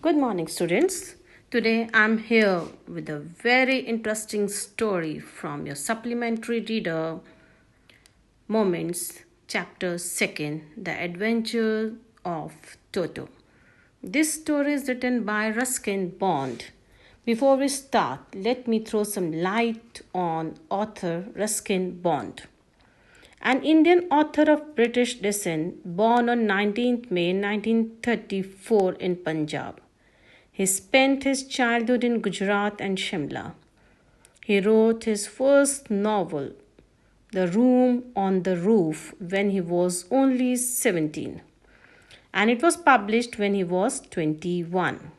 Good morning, students. Today I'm here with a very interesting story from your supplementary reader Moments, chapter 2nd The Adventure of Toto. This story is written by Ruskin Bond. Before we start, let me throw some light on author Ruskin Bond. An Indian author of British descent, born on 19th May 1934 in Punjab. He spent his childhood in Gujarat and Shimla. He wrote his first novel, The Room on the Roof, when he was only 17, and it was published when he was 21.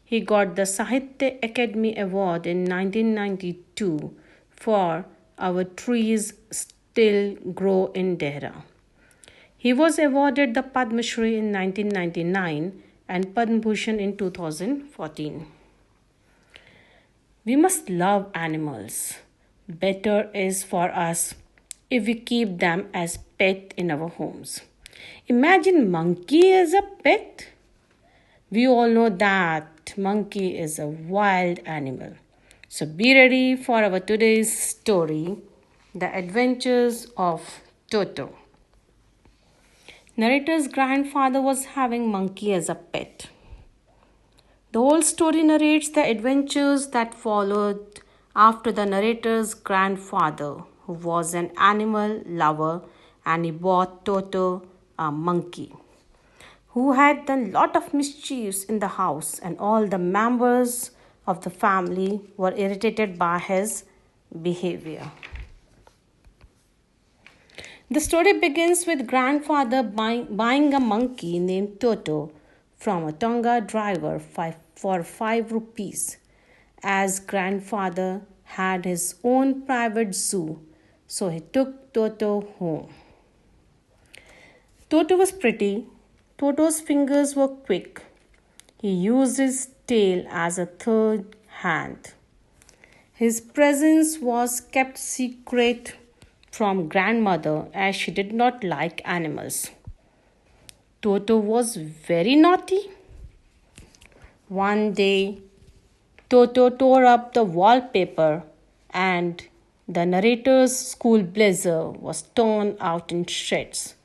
He got the Sahitya Akademi Award in 1992 for Our Trees Still Grow in Dehra. He was awarded the Padma Shri in 1999 and Padma Bhushan in 2014. We must love animals. Better is for us if we keep them as pet in our homes. Imagine monkey as a pet. We all know that monkey is a wild animal. So be ready for our today's story, The Adventures of Toto. Narrator's grandfather was having monkey as a pet. The whole story narrates the adventures that followed after the narrator's grandfather, who was an animal lover, and he bought Toto, a monkey, who had done lot of mischiefs in the house, and all the members of the family were irritated by his behavior. The story begins with grandfather buying a monkey named Toto from a Tonga driver for 5 rupees, as grandfather had his own private zoo, so he took Toto home. Toto was pretty. Toto's fingers were quick. He used his tail as a third hand. His presence was kept secret from grandmother as she did not like animals. Toto was very naughty. One day, Toto tore up the wallpaper and the narrator's school blazer was torn out in shreds.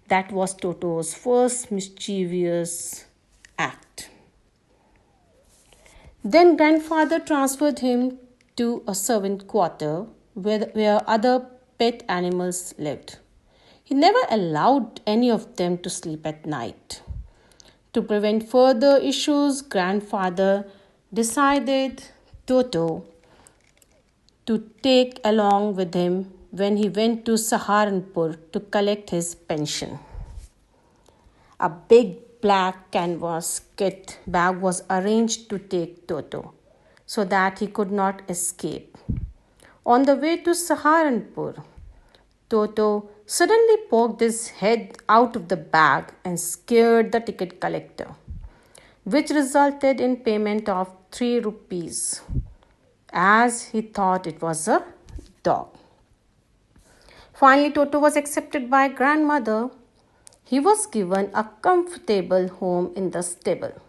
That was Toto's first mischievous act. Then grandfather transferred him to a servant quarter where other pet animals lived. He never allowed any of them to sleep at night. To prevent further issues, grandfather decided Toto to take along with him when he went to Saharanpur to collect his pension. A big black canvas kit bag was arranged to take Toto so that he could not escape. On the way to Saharanpur, Toto suddenly poked his head out of the bag and scared the ticket collector, which resulted in payment of 3 rupees, as he thought it was a dog. Finally, Toto was accepted by grandmother. He was given a comfortable home in the stable.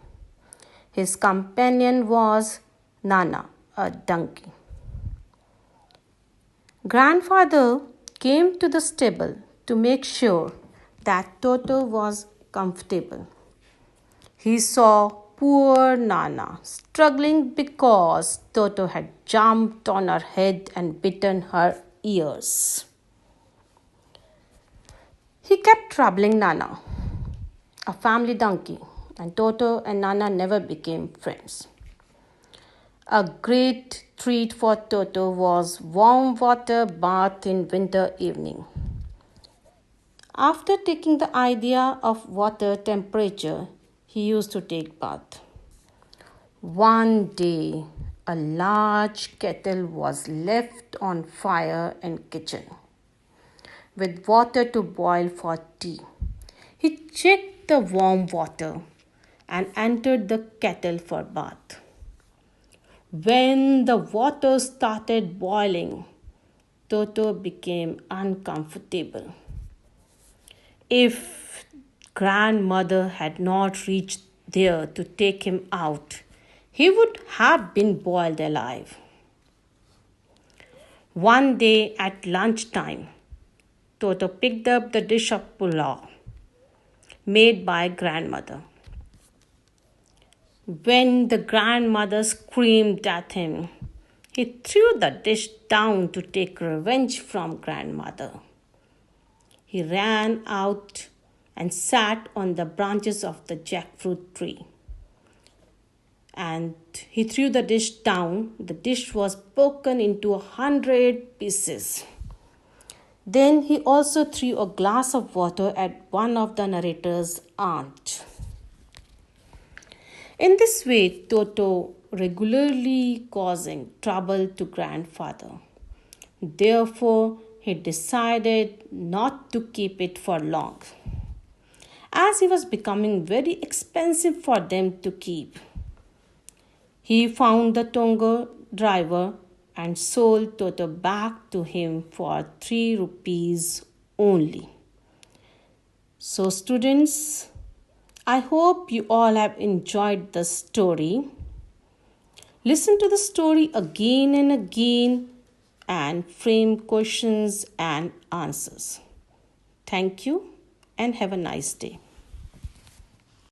His companion was Nana, a donkey. Grandfather came to the stable to make sure that Toto was comfortable. He saw poor Nana struggling because Toto had jumped on her head and bitten her ears. He kept troubling Nana, a family donkey, and Toto and Nana never became friends. A great treat for Toto was warm water bath in winter evening. After taking the idea of water temperature, he used to take bath. One day, a large kettle was left on fire in kitchen with water to boil for tea. He checked the warm water and entered the kettle for bath. When the water started boiling, Toto became uncomfortable. If grandmother had not reached there to take him out, he would have been boiled alive. One day at lunchtime, Toto picked up the dish of pulao made by grandmother. When the grandmother screamed at him, he threw the dish down to take revenge from grandmother. He ran out and sat on the branches of the jackfruit tree. And he threw the dish down. The dish was broken into 100 pieces. Then he also threw a glass of water at one of the narrator's aunt. In this way, Toto regularly causing trouble to grandfather. Therefore, he decided not to keep it for long, as it was becoming very expensive for them to keep. He found the Tonga driver and sold Toto back to him for 3 rupees only. So, students, I hope you all have enjoyed the story. Listen to the story again and again and frame questions and answers. Thank you and have a nice day.